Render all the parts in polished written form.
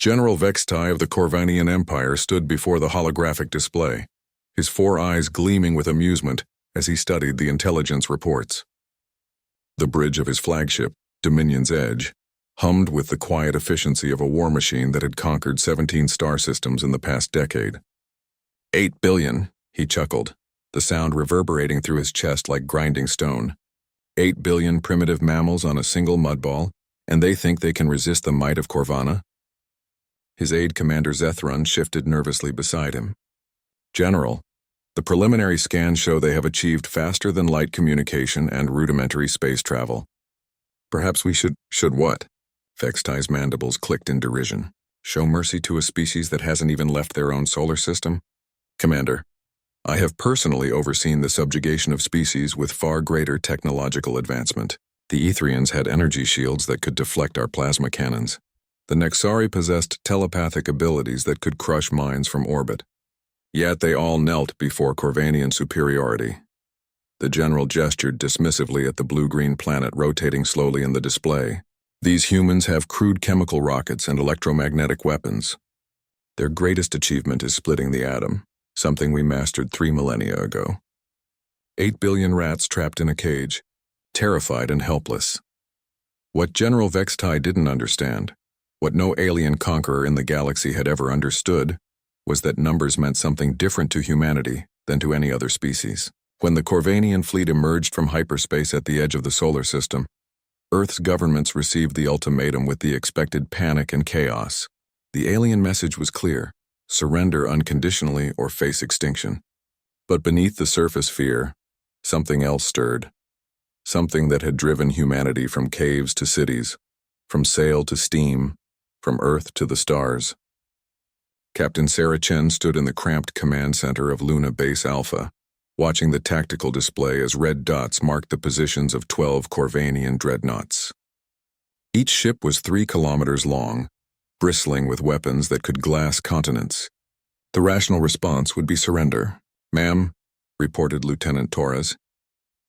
General Vextai of the Corvanian Empire stood before the holographic display, his 4 eyes gleaming with amusement as he studied the intelligence reports. The bridge of his flagship, Dominion's Edge, hummed with the quiet efficiency of a war machine that had conquered 17 star systems in the past decade. 8 billion, he chuckled, the sound reverberating through his chest like grinding stone. 8 billion primitive mammals on a single mudball, and they think they can resist the might of Corvana? His aide Commander Zethron shifted nervously beside him. General, the preliminary scans show they have achieved faster-than-light communication and rudimentary space travel. Perhaps we should what? Vextai's mandibles clicked in derision. Show mercy to a species that hasn't even left their own solar system? Commander, I have personally overseen the subjugation of species with far greater technological advancement. The Etherians had energy shields that could deflect our plasma cannons. The Nexari possessed telepathic abilities that could crush mines from orbit. Yet they all knelt before Corvanian superiority. The general gestured dismissively at the blue-green planet rotating slowly in the display. These humans have crude chemical rockets and electromagnetic weapons. Their greatest achievement is splitting the atom, something we mastered 3 millennia ago. 8 billion rats trapped in a cage, terrified and helpless. What General Vextai didn't understand, what no alien conqueror in the galaxy had ever understood, was that numbers meant something different to humanity than to any other species. When the Corvanian fleet emerged from hyperspace at the edge of the solar system, Earth's governments received the ultimatum with the expected panic and chaos. The alien message was clear: surrender unconditionally or face extinction. But beneath the surface fear, something else stirred. Something that had driven humanity from caves to cities, from sail to steam, from Earth to the stars. Captain Sarah Chen stood in the cramped command center of Luna Base Alpha, watching the tactical display as red dots marked the positions of 12 Corvanian dreadnoughts. Each ship was 3 kilometers long, bristling with weapons that could glass continents. The rational response would be surrender. "Ma'am," reported Lieutenant Torres,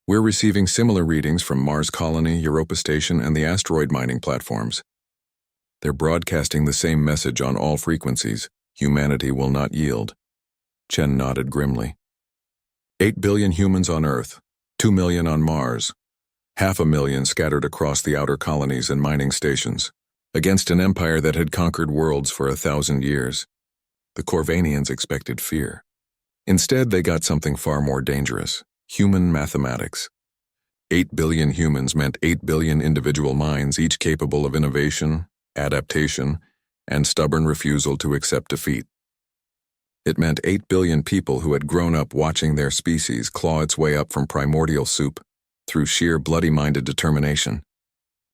"we're receiving similar readings from Mars Colony, Europa Station, and the asteroid mining platforms. They're broadcasting the same message on all frequencies. Humanity will not yield." Chen nodded grimly. 8 billion humans on Earth, 2 million on Mars, 500,000 scattered across the outer colonies and mining stations, against an empire that had conquered worlds for 1,000 years. The Corvanians expected fear. Instead, they got something far more dangerous: human mathematics. 8 billion humans meant 8 billion individual minds, each capable of innovation, adaptation, and stubborn refusal to accept defeat. It meant 8 billion people who had grown up watching their species claw its way up from primordial soup through sheer bloody-minded determination.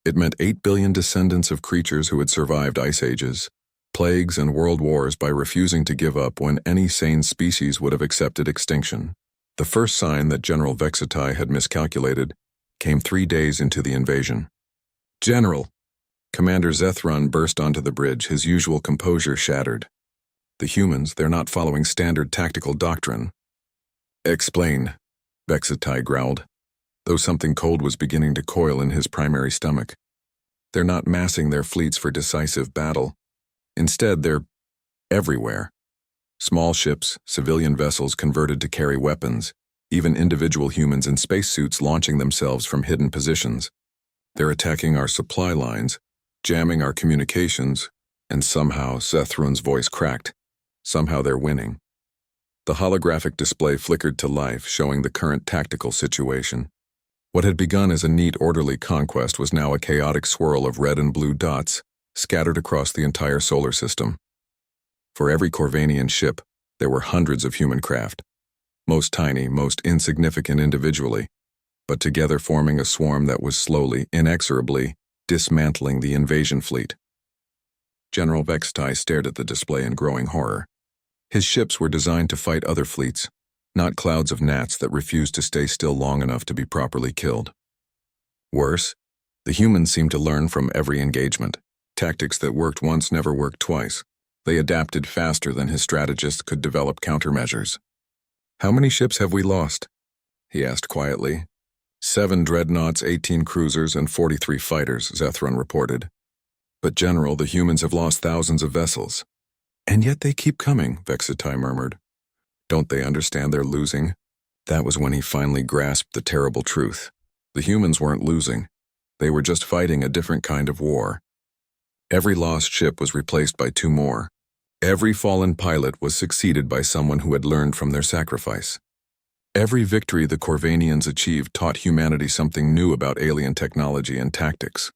It meant 8 billion descendants of creatures who had survived ice ages, plagues, and world wars by refusing to give up when any sane species would have accepted extinction. The first sign that General Vextai had miscalculated came 3 days into the invasion. "General!" Commander Zethron burst onto the bridge, his usual composure shattered. "The humans, they're not following standard tactical doctrine." "Explain," Vextai growled, though something cold was beginning to coil in his primary stomach. "They're not massing their fleets for decisive battle. Instead, they're everywhere. Small ships, civilian vessels converted to carry weapons, even individual humans in spacesuits launching themselves from hidden positions. They're attacking our supply lines, jamming our communications, and somehow," Zethron's voice cracked, "somehow they're winning." The holographic display flickered to life, showing the current tactical situation. What had begun as a neat, orderly conquest was now a chaotic swirl of red and blue dots scattered across the entire solar system. For every Corvanian ship, there were hundreds of human craft, most tiny, most insignificant individually, but together forming a swarm that was slowly, inexorably, dismantling the invasion fleet. General Vextai stared at the display in growing horror. His ships were designed to fight other fleets, not clouds of gnats that refused to stay still long enough to be properly killed. Worse, the humans seemed to learn from every engagement. Tactics that worked once never worked twice. They adapted faster than his strategists could develop countermeasures. "How many ships have we lost?" he asked quietly. 7 dreadnoughts, 18 cruisers, and 43 fighters, Zethron reported. But General, the humans have lost thousands of vessels. And yet they keep coming, Vexitai murmured. Don't they understand they're losing? That was when he finally grasped the terrible truth. The humans weren't losing. They were just fighting a different kind of war. Every lost ship was replaced by 2 more. Every fallen pilot was succeeded by someone who had learned from their sacrifice. Every victory the Corvanians achieved taught humanity something new about alien technology and tactics.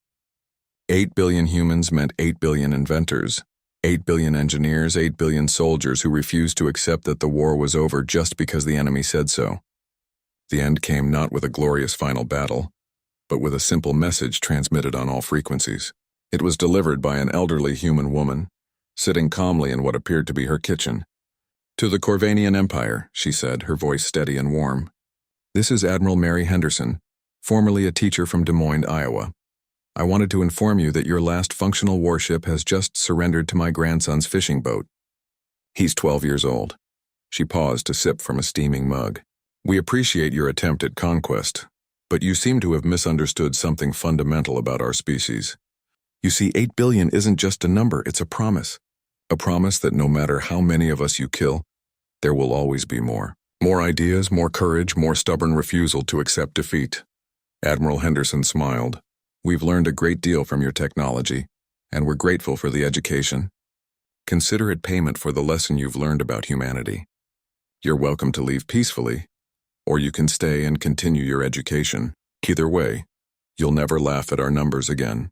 8 billion humans meant 8 billion inventors, 8 billion engineers, 8 billion soldiers who refused to accept that the war was over just because the enemy said so. The end came not with a glorious final battle, but with a simple message transmitted on all frequencies. It was delivered by an elderly human woman, sitting calmly in what appeared to be her kitchen. To the Corvanian Empire, she said, her voice steady and warm. This is Admiral Mary Henderson, formerly a teacher from Des Moines, Iowa. I wanted to inform you that your last functional warship has just surrendered to my grandson's fishing boat. He's 12 years old. She paused to sip from a steaming mug. We appreciate your attempt at conquest, but you seem to have misunderstood something fundamental about our species. You see, 8 billion isn't just a number, it's a promise. A promise that no matter how many of us you kill, there will always be more. More ideas, more courage, more stubborn refusal to accept defeat. Admiral Henderson smiled. We've learned a great deal from your technology, and we're grateful for the education. Consider it payment for the lesson you've learned about humanity. You're welcome to leave peacefully, or you can stay and continue your education. Either way, you'll never laugh at our numbers again.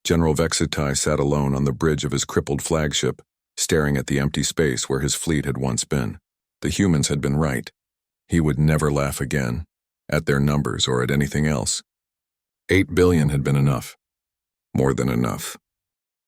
General Vexitai sat alone on the bridge of his crippled flagship, staring at the empty space where his fleet had once been. The humans had been right. He would never laugh again, at their numbers or at anything else. 8 billion had been enough. More than enough.